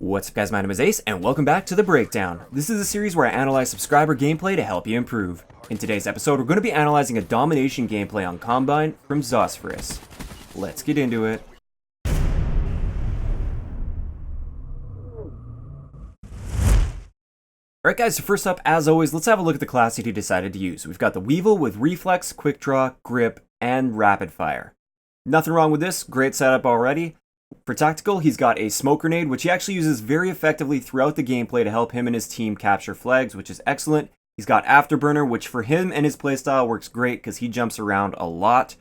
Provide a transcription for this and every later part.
What's up guys, my name is Ace, and welcome back to The Breakdown. This is a series where I analyze subscriber gameplay to help you improve. In today's episode, we're going to be analyzing a domination gameplay on Combine from Xosphoros. Let's get into it. Alright guys, so first up, as always, let's have a look at the class that he decided to use. We've got the Weevil with Reflex, Quick Draw, Grip, and Rapid Fire. Nothing wrong with this, great setup already. For tactical, he's got a smoke grenade, which he actually uses very effectively throughout the gameplay to help him and his team capture flags, which is excellent. He's got Afterburner, which for him and his playstyle works great because he jumps around a lot.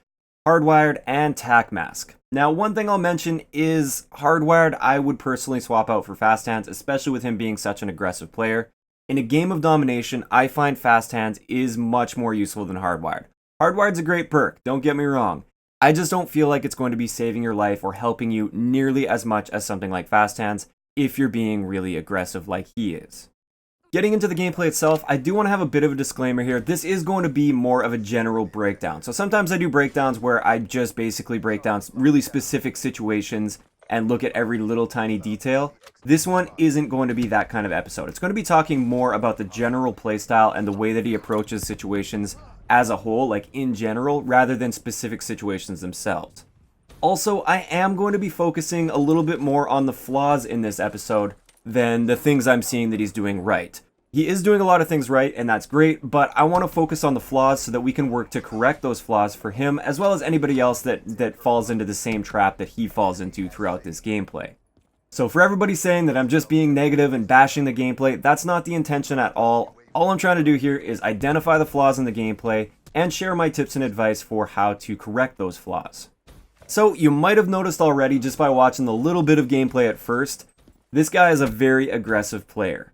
Hardwired, and Tac Mask. Now, one thing I'll mention is Hardwired I would personally swap out for Fast Hands, especially with him being such an aggressive player. In a game of domination, I find Fast Hands is much more useful than Hardwired. Hardwired's a great perk, don't get me wrong. I just don't feel like it's going to be saving your life or helping you nearly as much as something like Fast Hands if you're being really aggressive like he is. Getting into the gameplay itself, I do want to have a bit of a disclaimer here. This is going to be more of a general breakdown. So sometimes I do breakdowns where I just basically break down really specific situations and look at every little tiny detail. This one isn't going to be that kind of episode. It's going to be talking more about the general playstyle and the way that he approaches situations as a whole, like in general, rather than specific situations themselves. Also, I am going to be focusing a little bit more on the flaws in this episode than the things I'm seeing that he's doing right. He is doing a lot of things right, and that's great, but I want to focus on the flaws so that we can work to correct those flaws for him, as well as anybody else that falls into the same trap that he falls into throughout this gameplay. So for everybody saying that I'm just being negative and bashing the gameplay, that's not the intention at all. All I'm trying to do here is identify the flaws in the gameplay and share my tips and advice for how to correct those flaws. So you might have noticed already just by watching the little bit of gameplay at first, this guy is a very aggressive player.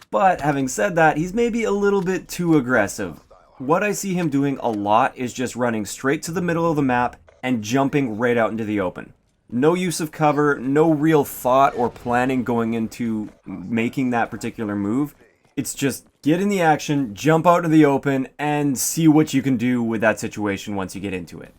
But having said that, he's maybe a little bit too aggressive. What I see him doing a lot is just running straight to the middle of the map and jumping right out into the open. No use of cover, no real thought or planning going into making that particular move. It's just get in the action, jump out into the open, and see what you can do with that situation once you get into it.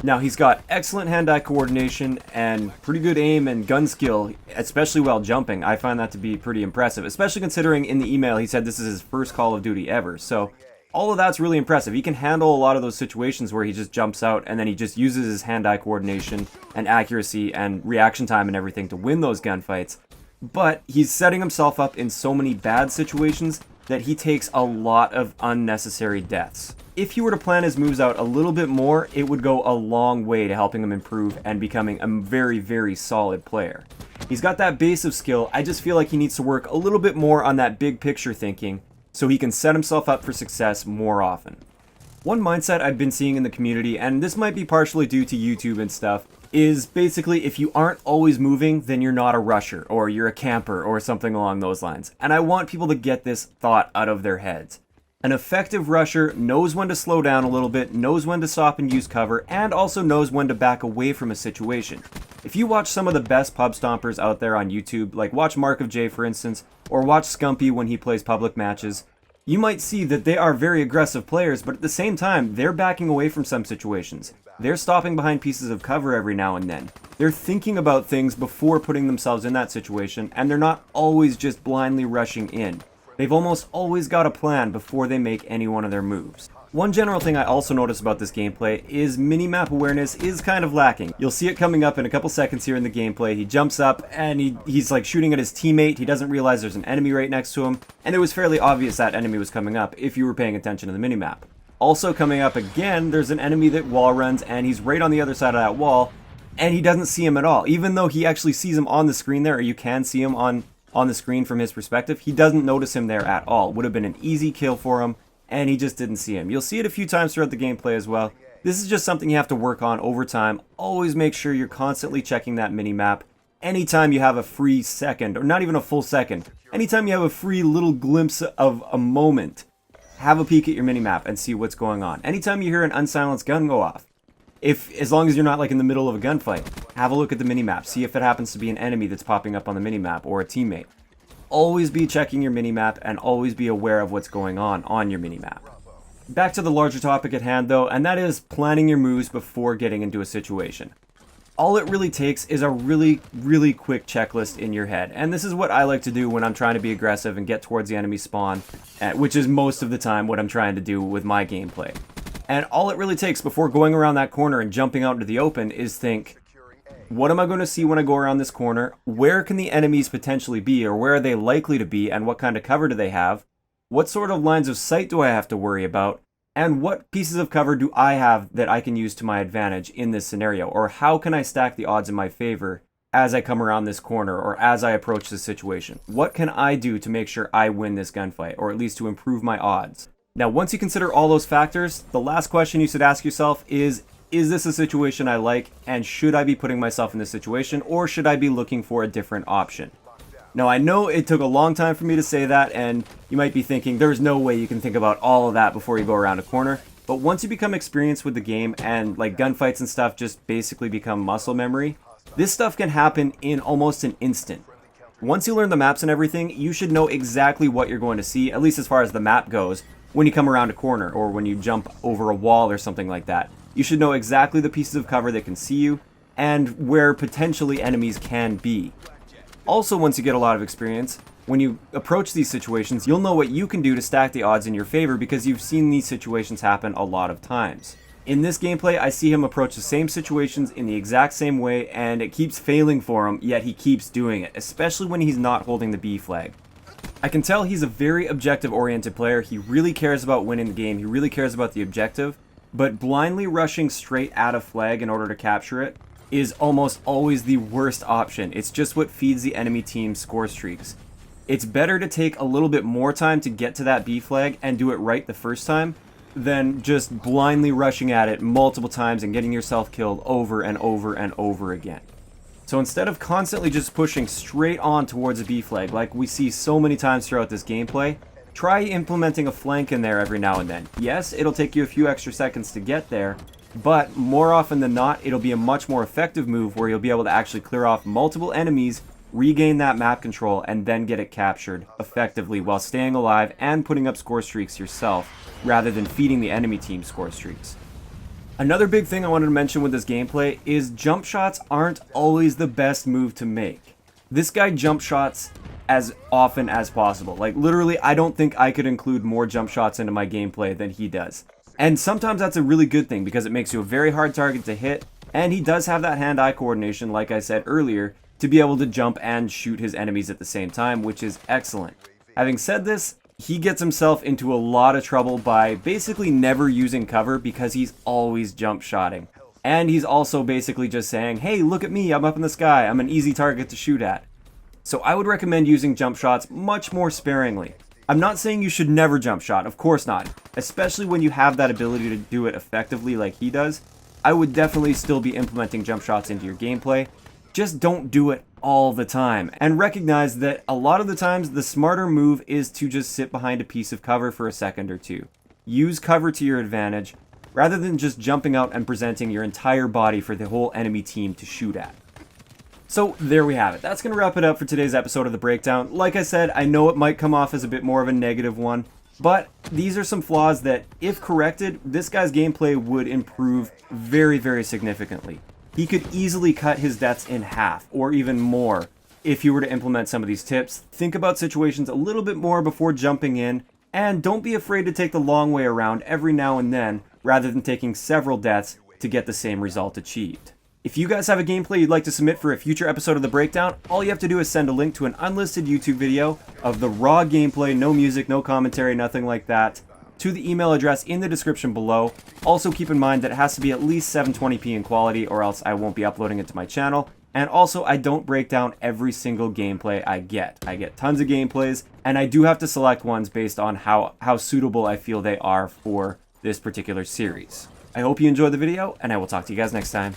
Now, he's got excellent hand-eye coordination and pretty good aim and gun skill, especially while jumping. I find that to be pretty impressive, especially considering in the email he said this is his first Call of Duty ever. So all of that's really impressive. He can handle a lot of those situations where he just jumps out and then he just uses his hand-eye coordination and accuracy and reaction time and everything to win those gunfights. But he's setting himself up in so many bad situations that he takes a lot of unnecessary deaths. If he were to plan his moves out a little bit more, it would go a long way to helping him improve and becoming a very, very solid player. He's got that base of skill. I just feel like he needs to work a little bit more on that big picture thinking so he can set himself up for success more often. One mindset I've been seeing in the community, and this might be partially due to YouTube and stuff, is basically if you aren't always moving, then you're not a rusher, or you're a camper, or something along those lines. And I want people to get this thought out of their heads. An effective rusher knows when to slow down a little bit, knows when to stop and use cover, and also knows when to back away from a situation. If you watch some of the best pub stompers out there on YouTube, like watch Mark of J for instance, or watch Scumpy when he plays public matches, you might see that they are very aggressive players, but at the same time, they're backing away from some situations. They're stopping behind pieces of cover every now and then. They're thinking about things before putting themselves in that situation, and they're not always just blindly rushing in. They've almost always got a plan before they make any one of their moves. One general thing I also notice about this gameplay is minimap awareness is kind of lacking. You'll see it coming up in a couple seconds here in the gameplay. He jumps up and he's like shooting at his teammate. He doesn't realize there's an enemy right next to him, and it was fairly obvious that enemy was coming up if you were paying attention to the minimap. Also coming up again, there's an enemy that wall runs and he's right on the other side of that wall and he doesn't see him at all. Even though he actually sees him on the screen there, or you can see him on the screen from his perspective, he doesn't notice him there at all. Would have been an easy kill for him, and he just didn't see him. You'll see it a few times throughout the gameplay as well. This is just something you have to work on over time. Always make sure you're constantly checking that minimap. Anytime you have a free second, or not even a full second, anytime you have a free little glimpse of a moment, have a peek at your minimap and see what's going on. Anytime you hear an unsilenced gun go off, as long as you're not like in the middle of a gunfight, have a look at the minimap. See if it happens to be an enemy that's popping up on the minimap or a teammate. Always be checking your minimap and always be aware of what's going on your minimap. Back to the larger topic at hand though, and that is planning your moves before getting into a situation. all it really takes is a really quick checklist in your head. And this is what I like to do when I'm trying to be aggressive and get towards the enemy spawn, which is most of the time what I'm trying to do with my gameplay. And all it really takes before going around that corner and jumping out into the open is think, what am I going to see when I go around this corner? Where can the enemies potentially be, or where are they likely to be, and what kind of cover do they have? What sort of lines of sight do I have to worry about? And what pieces of cover do I have that I can use to my advantage in this scenario? Or how can I stack the odds in my favor as I come around this corner or as I approach this situation? What can I do to make sure I win this gunfight, or at least to improve my odds? Now, once you consider all those factors, the last question you should ask yourself is this a situation I like, and should I be putting myself in this situation, or should I be looking for a different option? Now, I know it took a long time for me to say that, and you might be thinking, there's no way you can think about all of that before you go around a corner. But once you become experienced with the game, and like gunfights and stuff just basically become muscle memory, this stuff can happen in almost an instant. Once you learn the maps and everything, you should know exactly what you're going to see, at least as far as the map goes, when you come around a corner, or when you jump over a wall or something like that. You should know exactly the pieces of cover that can see you, and where potentially enemies can be. Also, once you get a lot of experience, when you approach these situations, you'll know what you can do to stack the odds in your favor because you've seen these situations happen a lot of times. In this gameplay, I see him approach the same situations in the exact same way, and it keeps failing for him, yet he keeps doing it, especially when he's not holding the B flag. I can tell he's a very objective-oriented player. He really cares about winning the game. He really cares about the objective, but blindly rushing straight at a flag in order to capture it is almost always the worst option. It's just what feeds the enemy team's score streaks. It's better to take a little bit more time to get to that B flag and do it right the first time than just blindly rushing at it multiple times and getting yourself killed over and over and over again. So instead of constantly just pushing straight on towards a B flag like we see so many times throughout this gameplay, try implementing a flank in there every now and then. Yes, it'll take you a few extra seconds to get there, but more often than not, it'll be a much more effective move where you'll be able to actually clear off multiple enemies, regain that map control, and then get it captured effectively while staying alive and putting up score streaks yourself, rather than feeding the enemy team score streaks. Another big thing I wanted to mention with this gameplay is jump shots aren't always the best move to make. This guy jump shots as often as possible. Like literally, I don't think I could include more jump shots into my gameplay than he does. And sometimes that's a really good thing because it makes you a very hard target to hit, and he does have that hand-eye coordination, like I said earlier, to be able to jump and shoot his enemies at the same time, which is excellent. Having said this, he gets himself into a lot of trouble by basically never using cover because he's always jump shotting. And he's also basically just saying, hey, look at me, I'm up in the sky, I'm an easy target to shoot at. So I would recommend using jump shots much more sparingly. I'm not saying you should never jump shot, of course not, especially when you have that ability to do it effectively like he does. I would definitely still be implementing jump shots into your gameplay. Just don't do it all the time, and recognize that a lot of the times the smarter move is to just sit behind a piece of cover for a second or two. Use cover to your advantage, rather than just jumping out and presenting your entire body for the whole enemy team to shoot at. So there we have it. That's going to wrap it up for today's episode of The Breakdown. Like I said, I know it might come off as a bit more of a negative one, but these are some flaws that, if corrected, this guy's gameplay would improve very, very significantly. He could easily cut his deaths in half, or even more, if you were to implement some of these tips. Think about situations a little bit more before jumping in, and don't be afraid to take the long way around every now and then, rather than taking several deaths to get the same result achieved. If you guys have a gameplay you'd like to submit for a future episode of The Breakdown, all you have to do is send a link to an unlisted YouTube video of the raw gameplay, no music, no commentary, nothing like that, to the email address in the description below. Also keep in mind that it has to be at least 720p in quality, or else I won't be uploading it to my channel. And also, I don't break down every single gameplay I get. I get tons of gameplays, and I do have to select ones based on how suitable I feel they are for this particular series. I hope you enjoyed the video, and I will talk to you guys next time.